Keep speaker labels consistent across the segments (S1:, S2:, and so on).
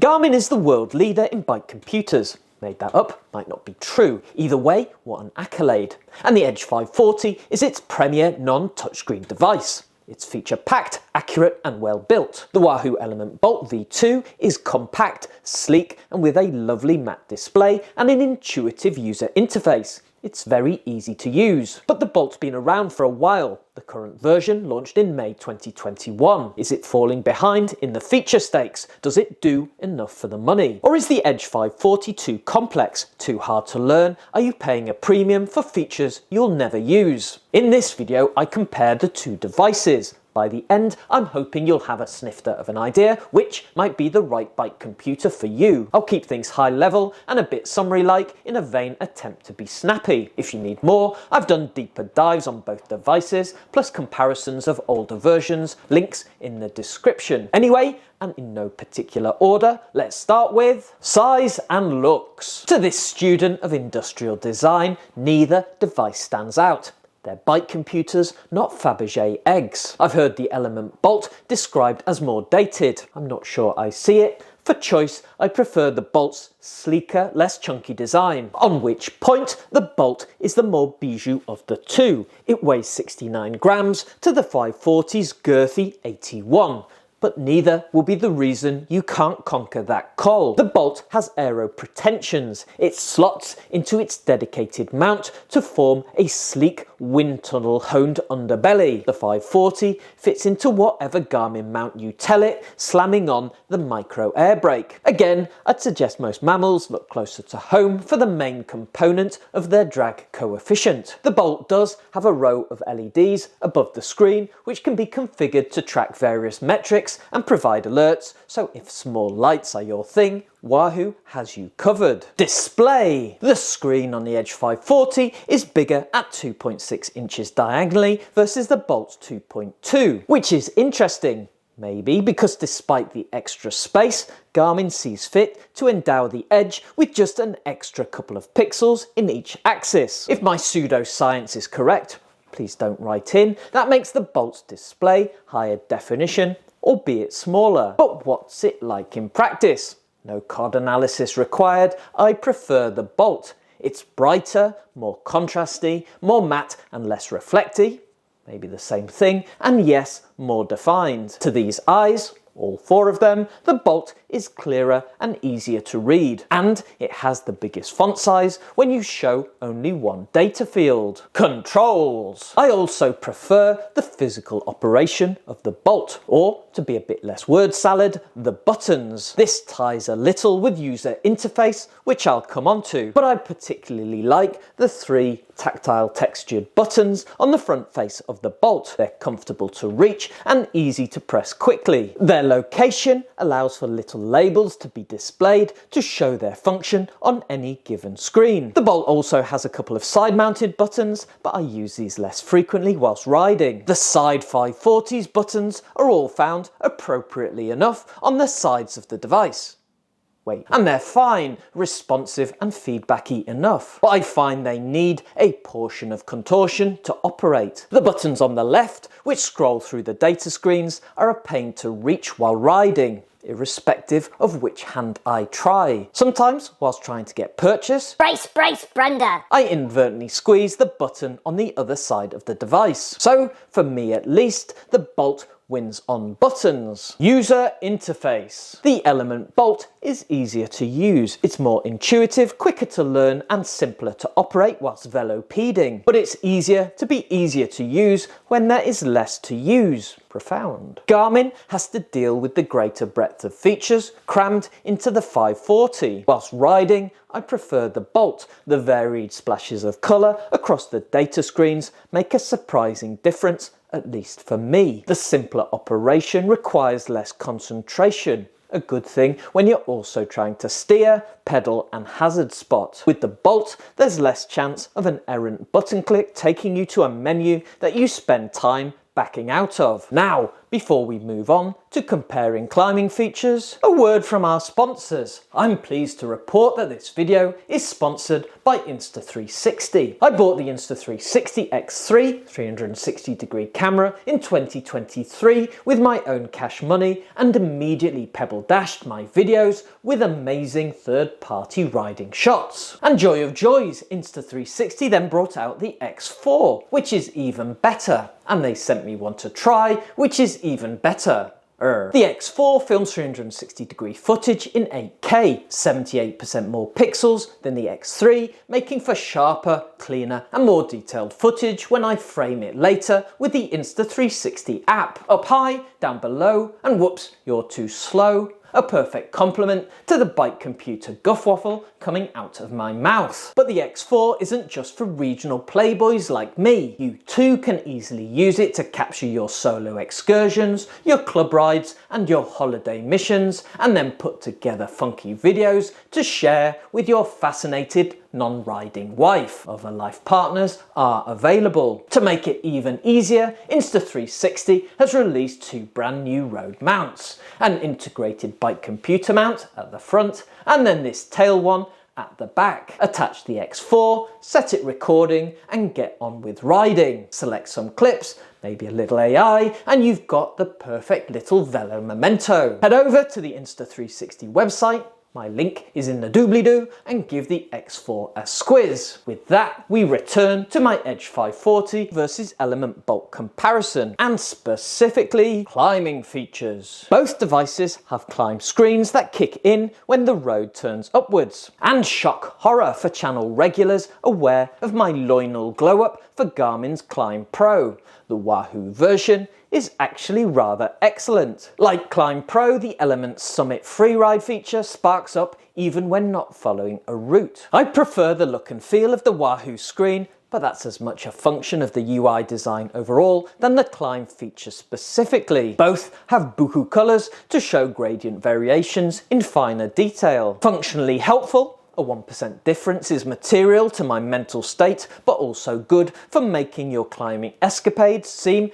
S1: Garmin is the world leader in bike computers. Made that up, might not be true. Either way, what an accolade. And the Edge 540 is its premier non-touchscreen device. It's feature-packed, accurate and well built. The Wahoo ELEMNT BOLT V2 is compact, sleek and with a lovely matte display and an intuitive user interface. It's very easy to use. But the Bolt's been around for a while. The current version launched in May 2021. Is it falling behind in the feature stakes? Does it do enough for the money? Or is the Edge 540 too complex, too hard to learn? Are you paying a premium for features you'll never use? In this video, I compare the two devices. By the end, I'm hoping you'll have a snifter of an idea which might be the right bike computer for you. I'll keep things high level and a bit summary-like in a vain attempt to be snappy. If you need more, I've done deeper dives on both devices, plus comparisons of older versions, links in the description. Anyway, and in no particular order, let's start with size and looks. To this student of industrial design, neither device stands out. They're bike computers, not Fabergé eggs. I've heard the ELEMNT BOLT described as more dated. I'm not sure I see it. For choice, I prefer the Bolt's sleeker, less chunky design. On which point, the Bolt is the more bijou of the two. It weighs 69 grams to the 540's girthy 81. But neither will be the reason you can't conquer that coal. The Bolt has aero pretensions. It slots into its dedicated mount to form a sleek wind tunnel honed underbelly. The 540 fits into whatever Garmin mount you tell it, slamming on the micro air brake. Again, I'd suggest most mammals look closer to home for the main component of their drag coefficient. The Bolt does have a row of LEDs above the screen which can be configured to track various metrics and provide alerts, so if small lights are your thing, Wahoo has you covered. Display. The screen on the Edge 540 is bigger at 2.6 inches diagonally versus the Bolt's 2.2, which is interesting. Maybe because despite the extra space, Garmin sees fit to endow the Edge with just an extra couple of pixels in each axis. If my pseudoscience is correct, please don't write in, that makes the Bolt's display higher definition, albeit smaller. But what's it like in practice? No COD analysis required. I prefer the Bolt. It's brighter, more contrasty, more matte and less reflecty. Maybe the same thing, and yes, more defined. To these eyes, all four of them, the Bolt is clearer and easier to read, and it has the biggest font size when you show only one data field. Controls. I also prefer the physical operation of the Bolt, or to be a bit less word salad, the buttons. This ties a little with user interface, which I'll come on to, but I particularly like the three tactile textured buttons on the front face of the Bolt. They're comfortable to reach and easy to press quickly. Their location allows for little labels to be displayed to show their function on any given screen. The Bolt also has a couple of side-mounted buttons, but I use these less frequently whilst riding. The side 540's buttons are all found appropriately enough on the sides of the device. And they're fine, responsive and feedbacky enough. But I find they need a portion of contortion to operate. The buttons on the left, which scroll through the data screens, are a pain to reach while riding, irrespective of which hand I try. Sometimes, whilst trying to get purchase,
S2: brace, Brenda,
S1: I inadvertently squeeze the button on the other side of the device. So, for me at least, the Bolt wins on buttons. User interface. The ELEMNT BOLT is easier to use. It's more intuitive, quicker to learn and simpler to operate whilst velopeding. But it's easier to use when there is less to use. Profound. Garmin has to deal with the greater breadth of features crammed into the 540. Whilst riding, I prefer the Bolt. The varied splashes of colour across the data screens make a surprising difference, at least for me. The simpler operation requires less concentration. A good thing when you're also trying to steer, pedal and hazard spot. With the Bolt, there's less chance of an errant button click taking you to a menu that you spend time backing out of. Now, Before we move on to comparing climbing features, a word from our sponsors. I'm pleased to report that this video is sponsored by Insta360. I bought the Insta360 X3 360-degree camera in 2023 with my own cash money and immediately pebble dashed my videos with amazing third-party riding shots. And joy of joys, Insta360 then brought out the X4, which is even better. And they sent me one to try, which is even better. The X4 films 360-degree footage in 8K, 78% more pixels than the X3, making for sharper, cleaner and more detailed footage when I frame it later with the Insta360 app. Up high, down below, and whoops, you're too slow. A perfect complement to the bike computer guffwaffle coming out of my mouth. But the X4 isn't just for regional playboys like me. You too can easily use it to capture your solo excursions, your club rides and your holiday missions, and then put together funky videos to share with your fascinated non-riding wife. Other life partners are available. To make it even easier, Insta360 has released 2 brand new road mounts, an integrated bike computer mount at the front and then this tail one at the back. Attach the X4, set it recording and get on with riding. Select some clips, maybe a little AI, and you've got the perfect little velo memento. Head over to the Insta360 website, my link is in the doobly-doo, and give the X4 a squiz. With that, we return to my Edge 540 versus Element Bolt comparison, and specifically climbing features. Both devices have climb screens that kick in when the road turns upwards, and shock horror for channel regulars aware of my loinal glow-up for Garmin's Climb Pro. The Wahoo version is actually rather excellent. Like Climb Pro, the Element Summit Freeride feature sparks up even when not following a route. I prefer the look and feel of the Wahoo screen, but that's as much a function of the UI design overall than the climb feature specifically. Both have buku colours to show gradient variations in finer detail. Functionally helpful, a 1% difference is material to my mental state, but also good for making your climbing escapades seem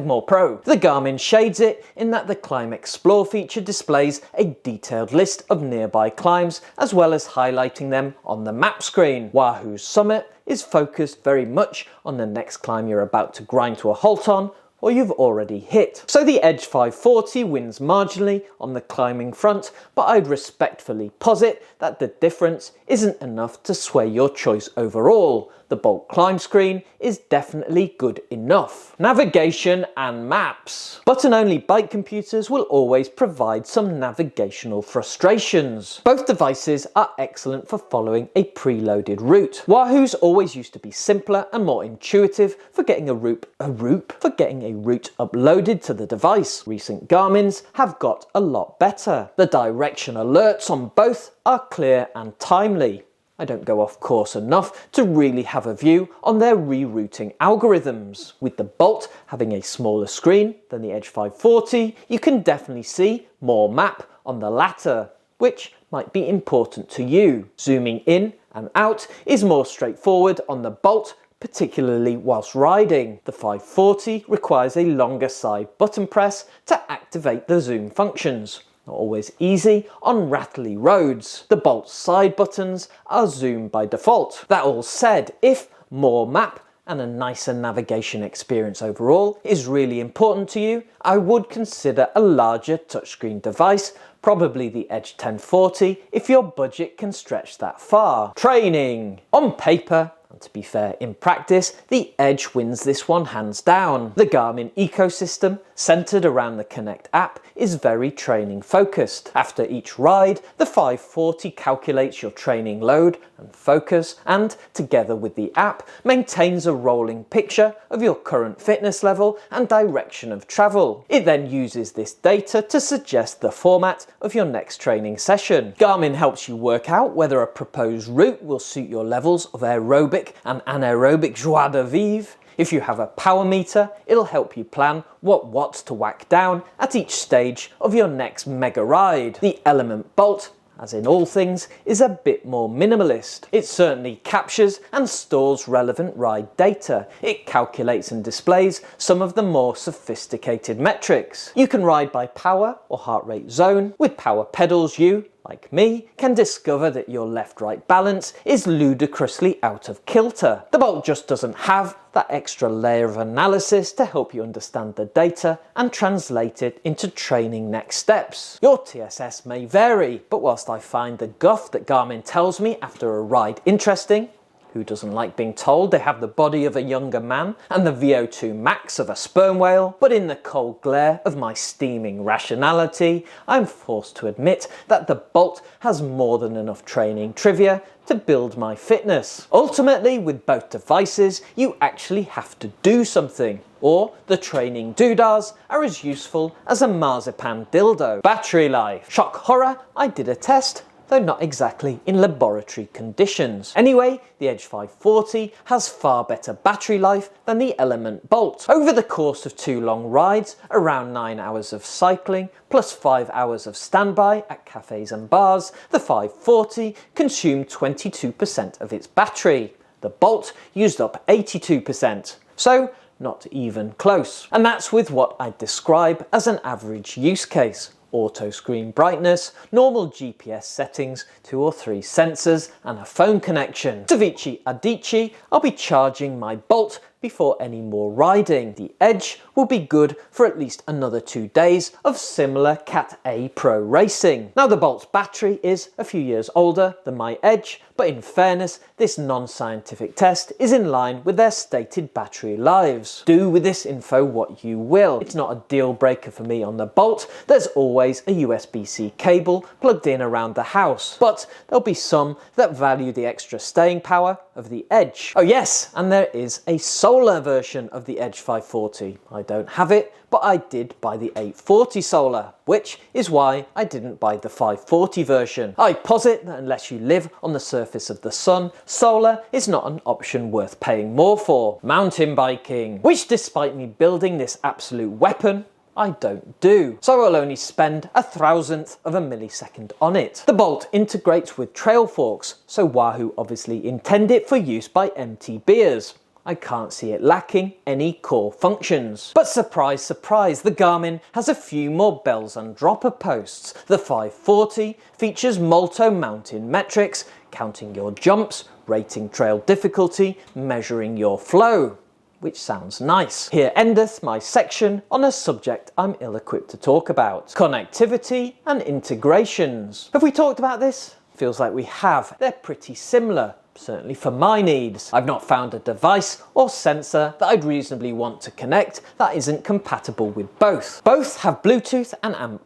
S1: #more pro. The Garmin shades it in that the Climb Explore feature displays a detailed list of nearby climbs as well as highlighting them on the map screen. Wahoo's Summit is focused very much on the next climb you're about to grind to a halt on, or you've already hit. So the Edge 540 wins marginally on the climbing front, but I'd respectfully posit that the difference isn't enough to sway your choice overall. The Bolt climb screen is definitely good enough. Navigation and maps. Button-only bike computers will always provide some navigational frustrations. Both devices are excellent for following a preloaded route. Wahoo's always used to be simpler and more intuitive for getting a route uploaded to the device. Recent Garmin's have got a lot better. The direction alerts on both are clear and timely. I don't go off course enough to really have a view on their rerouting algorithms. With the Bolt having a smaller screen than the Edge 540, you can definitely see more map on the latter, which might be important to you. Zooming in and out is more straightforward on the Bolt, particularly whilst riding. The 540 requires a longer side button press to activate the zoom functions. Not always easy on rattly roads. The Bolt's side buttons are zoom by default. That all said, if more map and a nicer navigation experience overall is really important to you, I would consider a larger touchscreen device, probably the Edge 1040 if your budget can stretch that far. Training. On paper, and to be fair, in practice, the Edge wins this one hands down. The Garmin ecosystem, centered around the Connect app, is very training focused. After each ride, the 540 calculates your training load and focus, and together with the app, maintains a rolling picture of your current fitness level and direction of travel. It then uses this data to suggest the format of your next training session. Garmin helps you work out whether a proposed route will suit your levels of aerobic and anaerobic joie de vivre. If you have a power meter, it'll help you plan what watts to whack down at each stage of your next mega ride. The Element Bolt as in all things, is a bit more minimalist. It certainly captures and stores relevant ride data. It calculates and displays some of the more sophisticated metrics. You can ride by power or heart rate zone. With power pedals, you, like me, can discover that your left-right balance is ludicrously out of kilter. The Bolt just doesn't have that extra layer of analysis to help you understand the data and translate it into training next steps. Your TSS may vary, but whilst I find the guff that Garmin tells me after a ride interesting, who doesn't like being told they have the body of a younger man and the VO2 max of a sperm whale? But in the cold glare of my steaming rationality, I'm forced to admit that the Bolt has more than enough training trivia to build my fitness. Ultimately, with both devices, you actually have to do something, or the training doodahs are as useful as a marzipan dildo. Battery life. Shock horror, I did a test, though not exactly in laboratory conditions. Anyway, the Edge 540 has far better battery life than the Element Bolt. Over the course of 2 long rides, around 9 hours of cycling, plus 5 hours of standby at cafes and bars, the 540 consumed 22% of its battery. The Bolt used up 82%. So, not even close. And that's with what I'd describe as an average use case. Auto screen brightness, normal GPS settings, 2 or 3 sensors and a phone connection. Davici Adici, I'll be charging my Bolt before any more riding. The Edge will be good for at least another 2 days of similar Cat A Pro racing. Now the Bolt's battery is a few years older than my Edge, but in fairness, this non-scientific test is in line with their stated battery lives. Do with this info what you will. It's not a deal breaker for me on the Bolt. There's always a USB-C cable plugged in around the house, but there'll be some that value the extra staying power of the Edge. Oh yes, and there is a solar version of the Edge 540. I don't have it, but I did buy the 840 solar, which is why I didn't buy the 540 version. I posit that unless you live on the surface of the sun, solar is not an option worth paying more for. Mountain biking, which despite me building this absolute weapon, I don't do, so I'll only spend 1,000th of a millisecond on it. The Bolt integrates with trail forks, so Wahoo obviously intend it for use by MTBers. I can't see it lacking any core functions. But surprise, surprise, the Garmin has a few more bells and dropper posts. The 540 features Molto mountain metrics, counting your jumps, rating trail difficulty, measuring your flow. Which sounds nice. Here endeth my section on a subject I'm ill-equipped to talk about. Connectivity and integrations. Have we talked about this? Feels like we have. They're pretty similar. Certainly for my needs. I've not found a device or sensor that I'd reasonably want to connect that isn't compatible with both. Both have Bluetooth and ANT+.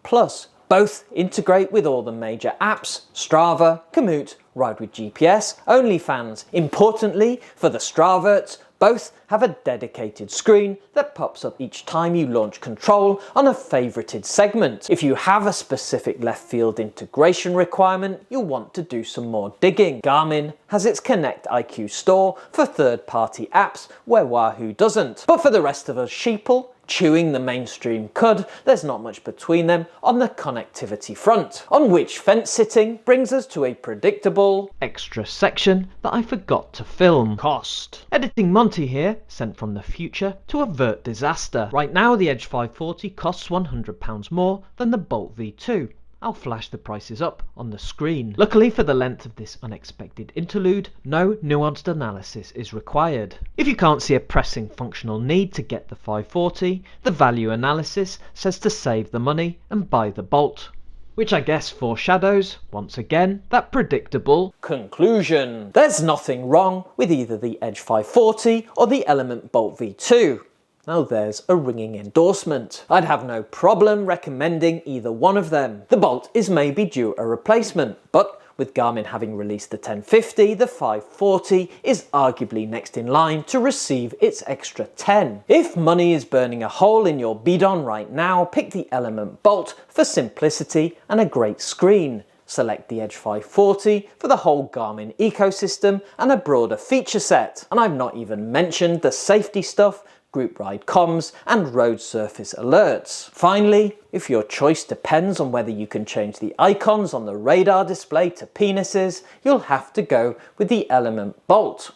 S1: Both integrate with all the major apps, Strava, Komoot, Ride with GPS, OnlyFans. Importantly, for the Straverts, both have a dedicated screen that pops up each time you launch control on a favorited segment. If you have a specific left field integration requirement, you'll want to do some more digging. Garmin has its Connect IQ store for third-party apps where Wahoo doesn't. But for the rest of us sheeple, chewing the mainstream cud, there's not much between them on the connectivity front. On which fence sitting brings us to a predictable extra section that I forgot to film. Cost. Editing Monty here, sent from the future to avert disaster. Right now the Edge 540 costs £100 more than the Bolt V2. I'll flash the prices up on the screen. Luckily for the length of this unexpected interlude, no nuanced analysis is required. If you can't see a pressing functional need to get the 540, the value analysis says to save the money and buy the Bolt. Which I guess foreshadows, once again, that predictable conclusion. There's nothing wrong with either the Edge 540 or the Element Bolt V2. Now there's a ringing endorsement. I'd have no problem recommending either one of them. The Bolt is maybe due a replacement, but with Garmin having released the 1050, the 540 is arguably next in line to receive its extra 10. If money is burning a hole in your bidon right now, pick the Element Bolt for simplicity and a great screen. Select the Edge 540 for the whole Garmin ecosystem and a broader feature set. And I've not even mentioned the safety stuff, group ride comms, and road surface alerts. Finally, if your choice depends on whether you can change the icons on the radar display to penises, you'll have to go with the ELEMNT Bolt.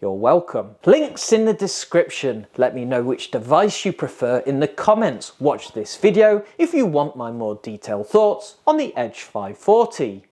S1: You're welcome. Links in the description. Let me know which device you prefer in the comments. Watch this video if you want my more detailed thoughts on the Edge 540.